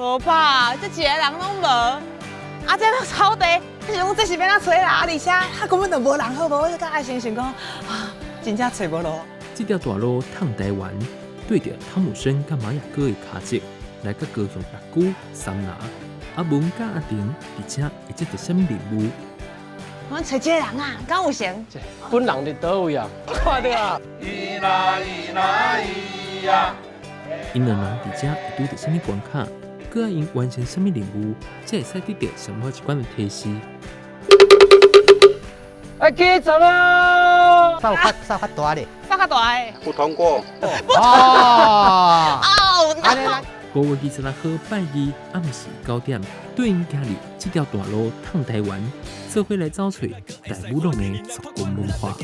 无吧，这一个人拢无。啊，这个草地，你讲这是要哪找啦？而且根本就无人好，无甲爱先想讲啊，真正找无路。这条大路通台湾，对着汤姆森甲玛雅哥的脚迹，来到高雄六股三拿。阿文甲阿婷，而且会接到什么任务？我找这个人啊，敢有成？本人伫倒位啊？看到啊！因两人伫遮会遇到什么关卡？佮因完成什么任务，才会使得到什么一款的提示？起床啊！扫较大咧。啥较大的？不通过。哦。哦，安尼啦。5月26号拜二暗时9点，对因家里这条大路通台湾，做伙来找找大武龙的族群文化。